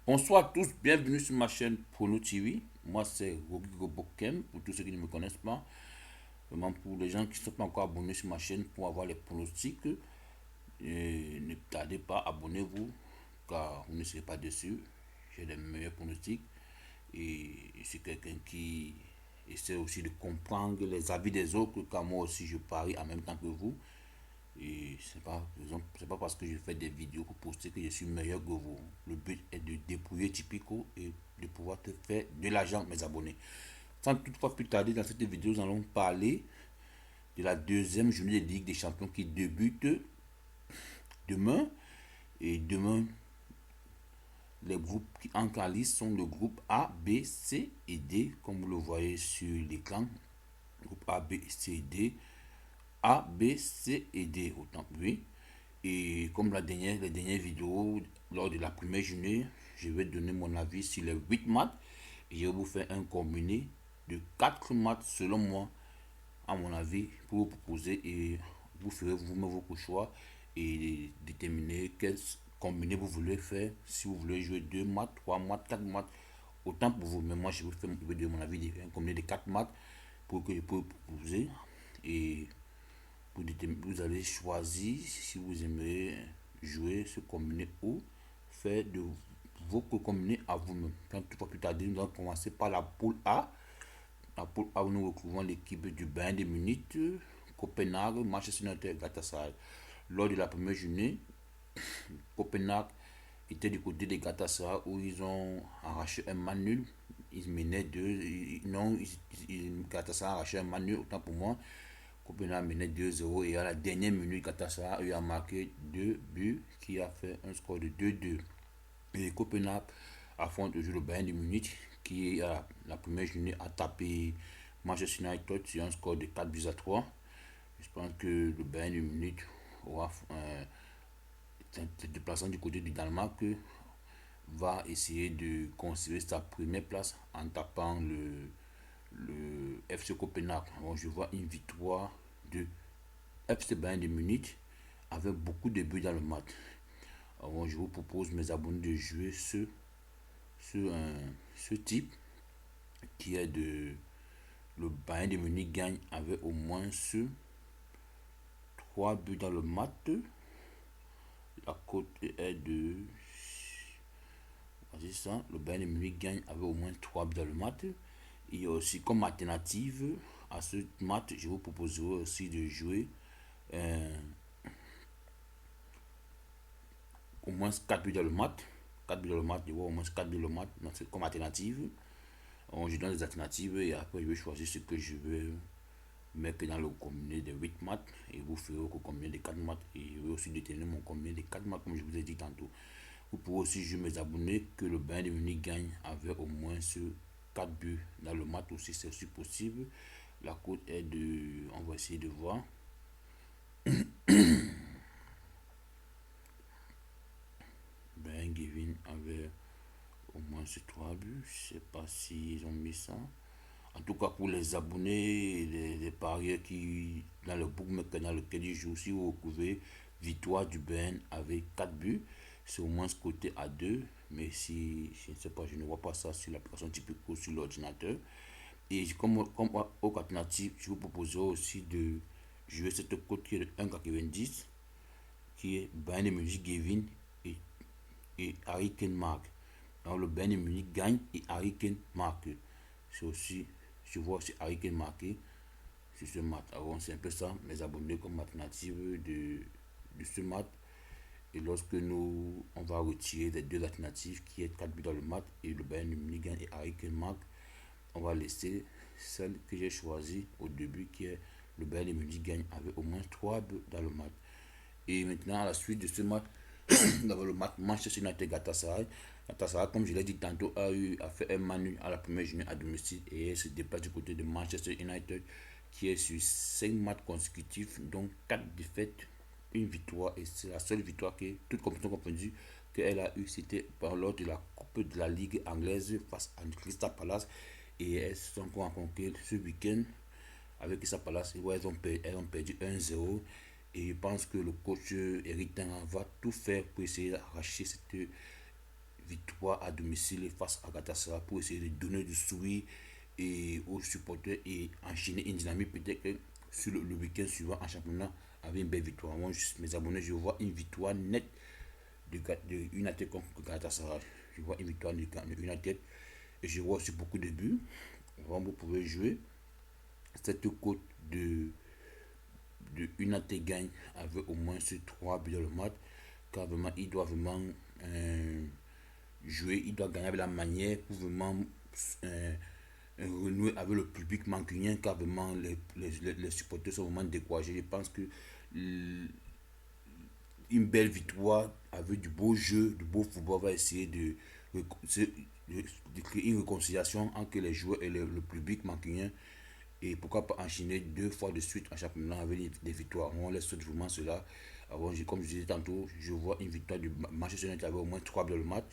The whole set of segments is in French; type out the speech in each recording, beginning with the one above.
Bonsoir à tous, bienvenue sur ma chaîne Prono TV. Moi c'est Rodrigo Bokem, pour tous ceux qui ne me connaissent pas. Vraiment pour les gens qui ne sont pas encore abonnés sur ma chaîne pour avoir les pronostics, ne tardez pas, abonnez-vous car vous ne serez pas déçus. J'ai les meilleurs pronostics et je suis quelqu'un qui essaie aussi de comprendre les avis des autres car moi aussi je parie en même temps que vous. Et c'est pas parce que je fais des vidéos pour poster que je suis meilleur que vous. Le but est de dépouiller Tipico et de pouvoir te faire de l'argent, mes abonnés. Sans toutefois plus tarder, dans cette vidéo, nous allons parler de la deuxième journée de Ligue des Champions qui débute demain. Et demain, les groupes qui entrent en liste sont le groupe A, B, C et D, comme vous le voyez sur l'écran. Groupe A, B, C et D. A, B, C et D, autant que oui. Et comme les dernières vidéos, lors de la première journée, je vais donner mon avis sur les 8 maths. Et je vais vous faire un combiné de 4 maths selon moi, à mon avis, pour vous proposer. Et vous ferez vous-même votre choix et déterminer quel combiné vous voulez faire. Si vous voulez jouer 2 maths, 3 maths, 4 maths, autant pour vous. Mais moi, je vais donner mon avis, un combiné de 4 maths pour que je puisse proposer. Et vous allez choisir si vous aimez jouer ce combiné ou faire de votre combiné à vous-même. Quand tout va plus tarder, nous allons commencer par la poule A. La poule A, où nous retrouvons l'équipe du Bayern de Munich, Copenhague, Manchester United, Galatasaray. Lors de la première journée, Copenhague était du côté des Galatasaray où ils ont arraché un match nul. Ils menaient deux. Non, Galatasaray a arraché un match nul, autant pour moi. Copenhague menait 2-0 et à la dernière minute, Galatasaray a marqué 2 buts qui a fait un score de 2-2. Et Copenhague affronte toujours le Bayern de Munich qui, à la première journée, a tapé Manchester United sur un score de 4 buts à 3. Je pense que le Bayern de Munich aura déplaçant du côté du Danemark va essayer de conserver sa première place en tapant le FC Copenhague. Alors, je vois une victoire de FC Bayern de Munich avec beaucoup de buts dans le match. Alors, je vous propose, mes abonnés, de jouer ce type qui est de le Bayern de Munich gagne avec au moins 3 buts dans le match. La cote est de. Voici ça. Le Bayern de Munich gagne avec au moins 3 buts dans le match. Et aussi, comme alternative à ce match, je vous proposerai aussi de jouer au moins 4 buts dans le match. 4 buts dans le match, je vois au moins 4 buts dans le match comme alternative. Je donne des alternatives et après je vais choisir ce que je veux mettre dans le combiné de 8 maths et vous ferez au combiné de 4 maths et je vais aussi déterminer mon combiné de 4 maths comme je vous ai dit tantôt. Vous pouvez aussi jouer mes abonnés que le Bayern de Munich gagne avec au moins 4 buts dans le match aussi, c'est aussi possible. La cote est de, on va essayer de voir. Ben Gavin avait au moins 3 buts. Je sais pas s'ils ont mis ça. En tout cas, pour les abonnés, les parieurs qui, dans le bookmaker dans lequel ils jouent, si vous retrouvez victoire du Ben avec 4 buts, c'est au moins ce côté à 2. Mais si, je ne sais pas, je ne vois pas ça sur l'application Tipico sur l'ordinateur. Et comme autre alternative, je vous proposerai aussi de jouer cette cote qui est de 1,90 qui est Bayern de Munich Gavin et Harry Kane marque. Alors le Bayern de Munich gagne et Harry Kane marque. C'est aussi, je vois aussi Harry Kane marqué sur ce match. Alors c'est un peu ça, mes abonnés comme alternative de ce match. Et lorsque on va retirer les deux alternatives qui est 4 buts dans le match et le Bayern de Munich gagne et Harry Kane marque, on va laisser celle que j'ai choisie au début qui est le Bayern de Munich gagne avec au moins 3 buts dans le match. Et maintenant, à la suite de ce match, nous avons le match Manchester United Galatasaray. Galatasaray, comme je l'ai dit tantôt, a fait un manu à la première journée à domicile et se déplace du côté de Manchester United qui est sur 5 matchs consécutifs, donc 4 défaites, une victoire. Et c'est la seule victoire que, toute compétition confondue, qu'elle a eu, c'était lors de la Coupe de la Ligue anglaise face à Crystal Palace. Et elles se sont encore rencontrées ce week-end avec Crystal Palace. Et elles ont perdu 1-0. Et je pense que le coach Eric Ten Hag va tout faire pour essayer d'arracher cette victoire à domicile face à Galatasaray pour essayer de donner du sourire et aux supporters et enchaîner une dynamique peut-être que sur le week-end suivant en championnat avec une belle victoire. Moi, mes abonnés, je vois une victoire nette de United contre Galatasaray. Je vois une victoire de United et je vois aussi beaucoup de buts. Vous pouvez jouer cette côte de United gagne avec au moins ces 3 buts dans le match, car vraiment il doit vraiment jouer, il doit gagner avec la manière pour vraiment euh, renouer avec le public mancunien, car vraiment les supporters sont vraiment découragés. Je pense que une belle victoire avec du beau jeu, du beau football va essayer de créer une réconciliation entre les joueurs et le public mancunien. Et pourquoi pas enchaîner 2 fois de suite en championnat avec des victoires. On laisse vraiment cela. Alors, comme je disais tantôt, je vois une victoire du Manchester United avec au moins 3 buts dans le match.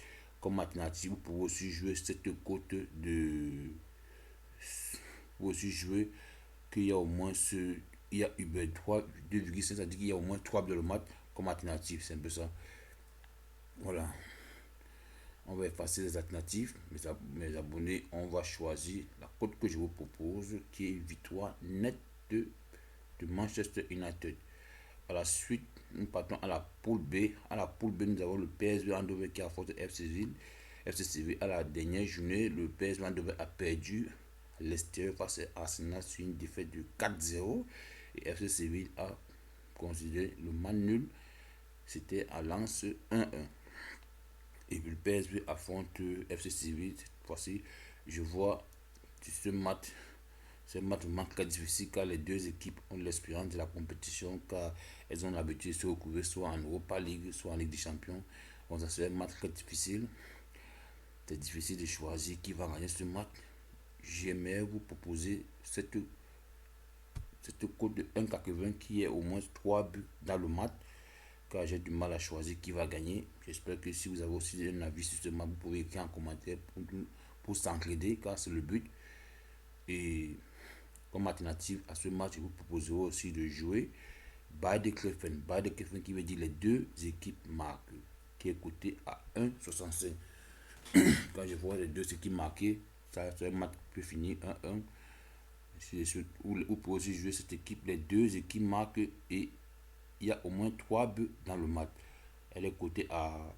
Comme alternative, vous pouvez aussi jouer cette côte de. Vous pouvez aussi jouer qu'il y a au moins ce. Il y a Uber 3, 2,5, ça dit qu'il y a au moins 3 buts dans le match comme alternative. C'est un peu ça. Voilà. On va effacer les alternatives. Mes abonnés, on va choisir la cote que je vous propose, qui est une victoire nette de Manchester United. À la suite, nous partons à la poule B. À la poule B, nous avons le PSV Eindhoven qui a affronté FC Seville. FC Seville, à la dernière journée, le PSV Eindhoven a perdu à l'extérieur face à Arsenal sur une défaite de 4-0. Et FC Seville a considéré le match nul. C'était à Lens 1-1. Et puis le PSV affronte FC Seville. Cette fois-ci, je vois ce match. C'est un match vraiment très difficile car les deux équipes ont l'expérience de la compétition, car elles ont l'habitude de se retrouver soit en Europa League, soit en Ligue des Champions. Donc ça c'est un match très difficile. C'est difficile de choisir qui va gagner ce match. J'aimerais vous proposer cette cote de 1,80 qui est au moins 3 buts dans le match, car j'ai du mal à choisir qui va gagner. J'espère que si vous avez aussi un avis sur ce match, vous pouvez écrire en commentaire pour s'entraider, car c'est le but. Et comme alternative à ce match, je vous proposerai aussi de jouer Beide Kleffen. Beide Kleffen qui veut dire les deux équipes marquent, qui est coté à 1,65. Quand je vois les deux équipes marquées, ça c'est un match qui peut finir 1-1. Ou pour aussi jouer cette équipe, les deux équipes marquent et il y a au moins 3 buts dans le match. Elle est cotée à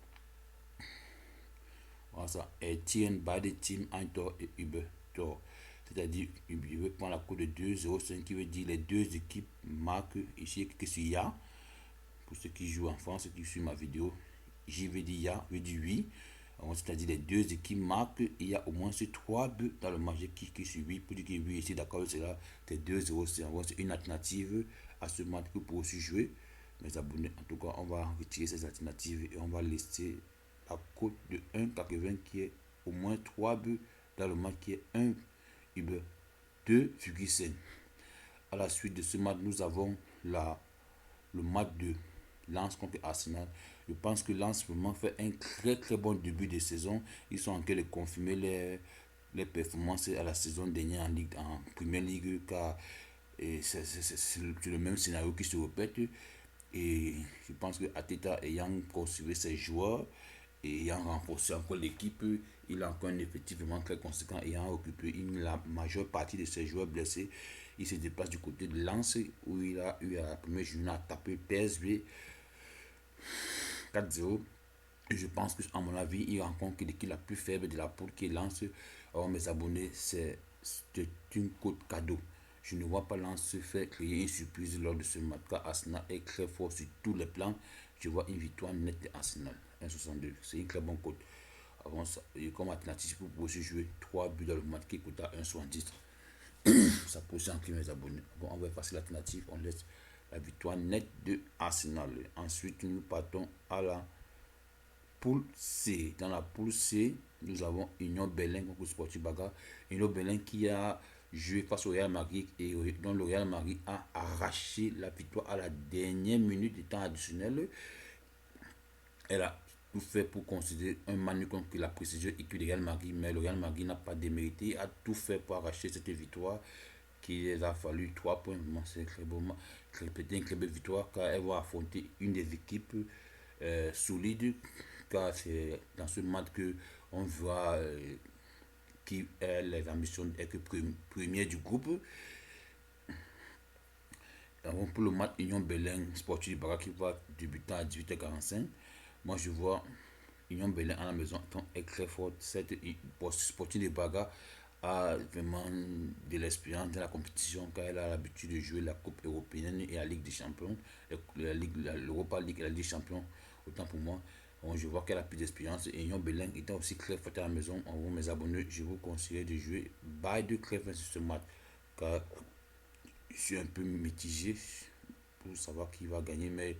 Etienne, Bade Team, Antor et Uber Tor. C'est-à-dire, je prendre la cote de 2,05 qui veut dire les deux équipes marquent ici que c'est Ya. Pour ceux qui jouent en France, ceux qui suivent ma vidéo, j'y vais dire Ya, je dis oui. C'est-à-dire les deux équipes marquent et il y a au moins ces 3 buts dans le match qui suit oui. Pour dire que oui, ici d'accord, c'est là, c'est 2,05. C'est une alternative à ce match que pour aussi jouer. Mes abonnés, en tout cas, on va retirer ces alternatives et on va laisser la cote de 1,80 qui est au moins 3 buts dans le match qui est 1 Uber 2,5. À la suite de ce match, nous avons le match de Lens contre Arsenal. Je pense que Lens vraiment fait un très très bon début de saison. Ils sont en train de confirmer les performances à la saison dernière en Première Ligue, car c'est le même scénario qui se répète. Et je pense que Ateta ayant conservé ses joueurs et ayant renforcé encore l'équipe, il a encore un effectif vraiment très conséquent, ayant occupé la majeure partie de ses joueurs blessés. Il se déplace du côté de Lens où il a eu à la première journée à taper PSV 4-0. Et je pense qu'à mon avis, il rencontre l'équipe la plus faible de la poule qui est Lens. Alors mes abonnés, c'est une cote cadeau. Je ne vois pas Lens se faire créer une surprise lors de ce match, car Arsenal est très fort sur tous les plans. Je vois une victoire nette de Arsenal, 1,62. C'est une très bonne cote. Avant ça, et comme alternative, vous pouvez aussi jouer 3 buts dans le match qui coûte à 1,70. Ça peut aussi inclure mes abonnés. Bon, on va effacer l'alternative, on laisse la victoire nette de Arsenal. Ensuite, nous partons à la poule C. Dans la poule C, nous avons Union Berlin contre Sporting Braga. Union Berlin qui a joué face au Real Madrid et dont le Real Madrid a arraché la victoire à la dernière minute du temps additionnel. Elle a tout fait pour considérer un match contre la précision équipe du Real Madrid, mais le Real Madrid n'a pas démérité, a tout fait pour arracher cette victoire qui les a fallu 3 points. C'est très beau, une très belle victoire car elle va affronter une des équipes solides car c'est dans ce match que on voit qui a les ambitions d'être premier du groupe. Alors, pour le match Union Berlin Sportif du Baga qui va débuter à 18h45, moi je vois Union Berlin à la maison est très forte. Cette Sporting de Braga a vraiment de l'expérience dans la compétition car elle a l'habitude de jouer la Coupe européenne et la Ligue des Champions, l'Europa League et la Ligue des Champions. Autant pour moi, je vois qu'elle a plus d'expérience et Union Berlin étant aussi très forte à la maison. En gros, mes abonnés, je vous conseille de jouer by de Clever sur ce match car je suis un peu mitigé pour savoir qui va gagner, mais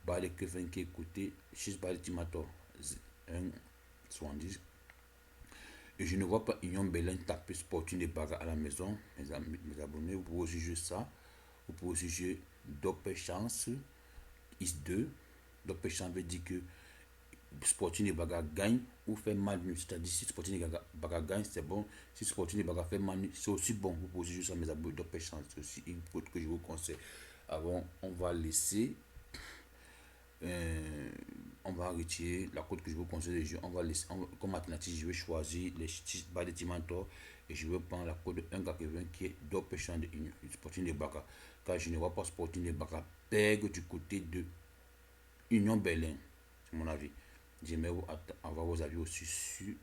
by de Clever qui est côté 6 by de Timator 1,70. Et je ne vois pas Union Berlin taper Sporting de Braga à la maison. Mes abonnés, vous pouvez aussi jouer ça. Vous pouvez aussi jouer Doppel Chance, X2. Doppel Chance veut dire que Sporting de Braga gagne ou fait mal nul. C'est-à-dire si Sporting de Braga gagne, c'est bon. Si Sporting de Braga fait mal nul, c'est aussi bon. Vous pouvez aussi jouer ça, mes abonnés. Doppel Chance, c'est aussi une faute que je vous conseille. Avant, on va laisser on va retirer la cote que je vous conseille de jouer. On va laisser, comme alternative, je vais choisir les 6 bas de Timantor et je vais prendre la cote de 1,80 qui est d'option de Sporting de Braga. Car je ne vois pas Sporting de Braga perdre du côté de Union Berlin, c'est mon avis. J'aimerais avoir vos avis aussi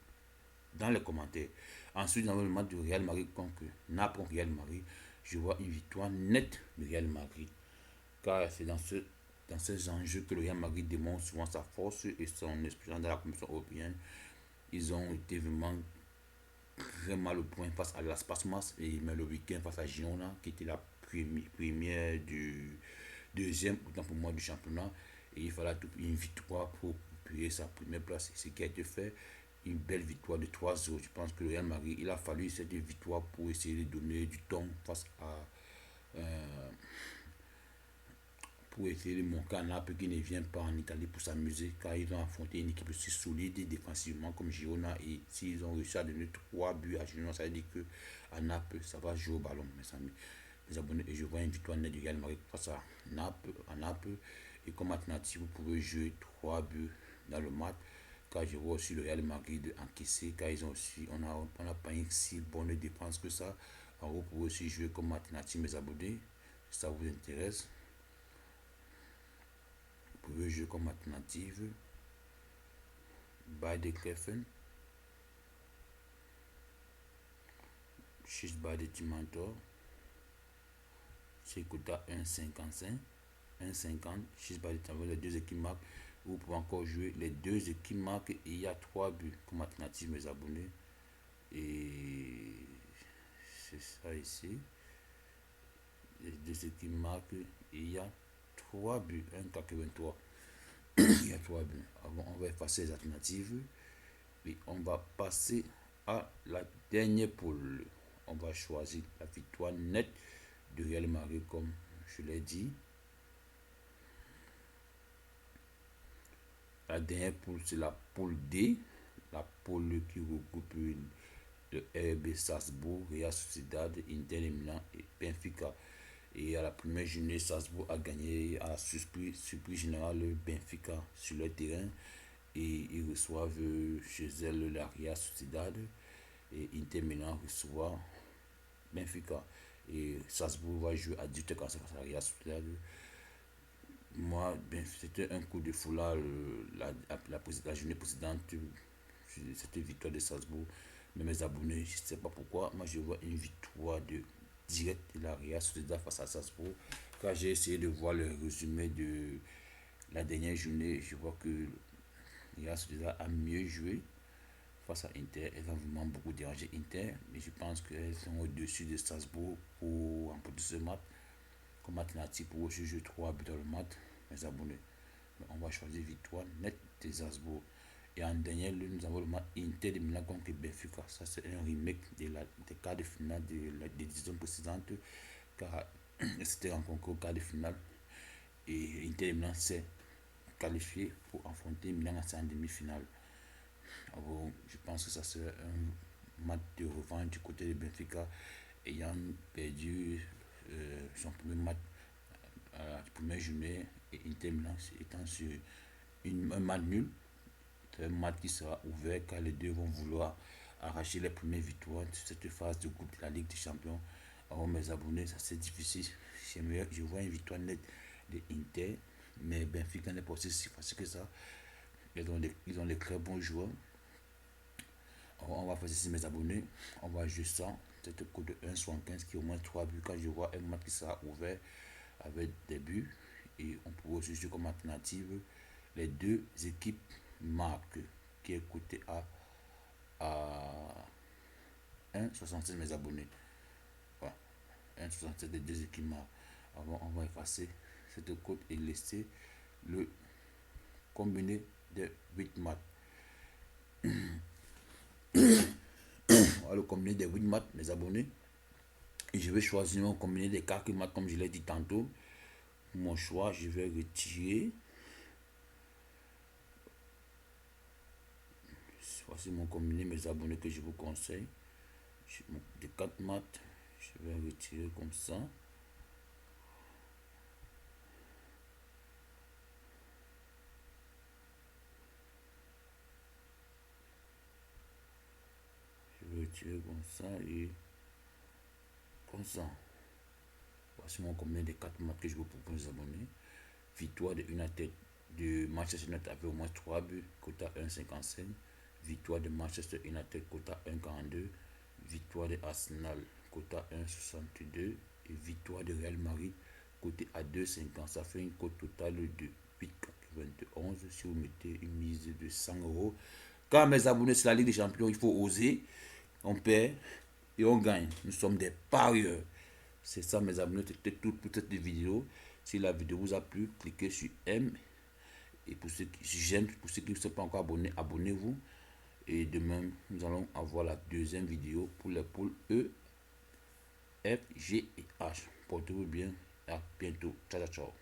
dans les commentaires. Ensuite, dans le match du Real Madrid contre Naples Real Madrid, je vois une victoire nette du Real Madrid. Car c'est dans ces enjeux que le Real Madrid démontre souvent sa force et son expérience dans la Commission européenne. Ils ont été vraiment très mal au point face à Las Palmas et mais le week-end face à Girona qui était la première du deuxième autant pour moi du championnat et il fallait une victoire pour payer sa première place et ce qui a été fait une belle victoire de 3-0. Je pense que le Real Madrid il a fallu cette victoire pour essayer de donner du temps face à pour essayer de montrer à Naples qui ne vient pas en Italie pour s'amuser car ils ont affronté une équipe aussi solide et défensivement comme Girona et s'ils ont réussi à donner 3 buts à Girona ça veut dire que à Naples ça va jouer au ballon mes amis, les abonnés, et je vois une victoire nette du Real Madrid face à Naples et comme alternative vous pouvez jouer 3 buts dans le match car je vois aussi le Real Madrid encaisser car ils ont aussi on a pas une si bonne défense que ça. Alors vous pouvez aussi jouer comme alternative mes abonnés si ça vous intéresse. Vous pouvez jouer comme alternative by de Kleffen, 6 by de Timantor, c'est coûté à 1,55, 1,50, 6 by de Timantor, les deux équipes marquent. Vous pouvez encore jouer les deux équipes marquent et il y a 3 buts comme alternative mes abonnés. Et c'est ça ici. Les deux équipes marquent et il y a 3 buts, 1,83. Il y a 3 buts. Avant, on va effacer les alternatives. Et on va passer à la dernière poule. On va choisir la victoire nette de Real Madrid comme je l'ai dit. La dernière poule, c'est la poule D. La poule qui regroupe le RB Salzbourg, Real Sociedad, Inter de Milan et Benfica. Et à la première journée, Salzbourg a gagné à surprise générale Benfica sur le terrain. Et ils reçoivent chez elle la Real Sociedad. Et Inter Milan reçoit Benfica. Et Salzbourg va jouer à 18h45 face à la Real Sociedad. Moi, c'était un coup de foulard la journée précédente. C'était victoire de Salzbourg. Mais mes abonnés, je ne sais pas pourquoi. Moi, je vois une victoire directe de la Real Sociedad face à Salzbourg. Quand j'ai essayé de voir le résumé de la dernière journée, je vois que Real Sociedad a mieux joué face à Inter. Elles ont vraiment beaucoup dérangé Inter. Mais je pense qu'elles sont au-dessus de Salzbourg pour remporter ce match. Comme alternative pour aussi jouer 3 buts dans le match, mes abonnés. Mais on va choisir victoire nette de Salzbourg. Et en dernier lieu, nous avons le match Inter de Milan contre Benfica. Ça, c'est un remake des quarts de finale des éditions précédentes. Car c'était rencontré au quart de finale. Et Inter de Milan s'est qualifié pour affronter Milan en demi-finale. Alors, je pense que ça serait un match de revanche du côté de Benfica ayant perdu son premier match à la première journée et Inter Milan étant sur un match nul C'est un match qui sera ouvert car les deux vont vouloir arracher les premières victoires de cette phase de groupe de la Ligue des Champions. Alors mes abonnés, ça c'est difficile. Je vois une victoire nette de Inter, mais Benfica n'est pas aussi facile que ça. Ils ont des très bons joueurs. Alors, on va faire ceci mes abonnés. On va jouer ça. Cette cote de 1,75 qui est au moins 3 buts. Quand je vois un match qui sera ouvert avec des buts. Et on pourrait aussi jouer comme alternative les deux équipes marquent qui est coté à 1,67 mes abonnés. Voilà. 1,67 des deux équipes marquent. Alors, on va effacer cette cote et laisser le combiné de 8 matchs. Le combiné des 8 matchs, mes abonnés. Et je vais choisir mon combiné des 4 matchs comme je l'ai dit tantôt. Mon choix, je vais retirer. Voici mon combiné, mes abonnés que je vous conseille. Des 4 matchs, je vais retirer comme ça. Je vais retirer comme ça et comme ça. Voici mon combiné des 4 matchs que je vous propose, mes abonnés. Victoire de United de Manchester United avec au moins 3 buts, quota 1,55. Victoire de Manchester United, quota 1,42. Victoire de Arsenal, quota 1,62. Et victoire de Real Madrid, côté à 2,50. Ça fait une cote totale de 8,91 si vous mettez une mise de 100 euros. Quand mes abonnés sur la Ligue des Champions, il faut oser. On perd et on gagne. Nous sommes des parieurs. C'est ça mes abonnés, c'était tout pour cette vidéo. Si la vidéo vous a plu, cliquez sur aime. Et pour ceux qui j'aime, pour ceux qui ne sont pas encore abonnés, abonnez-vous. Et demain, nous allons avoir la deuxième vidéo pour les poules E, F, G et H. Portez-vous bien. À bientôt. Ciao, ciao.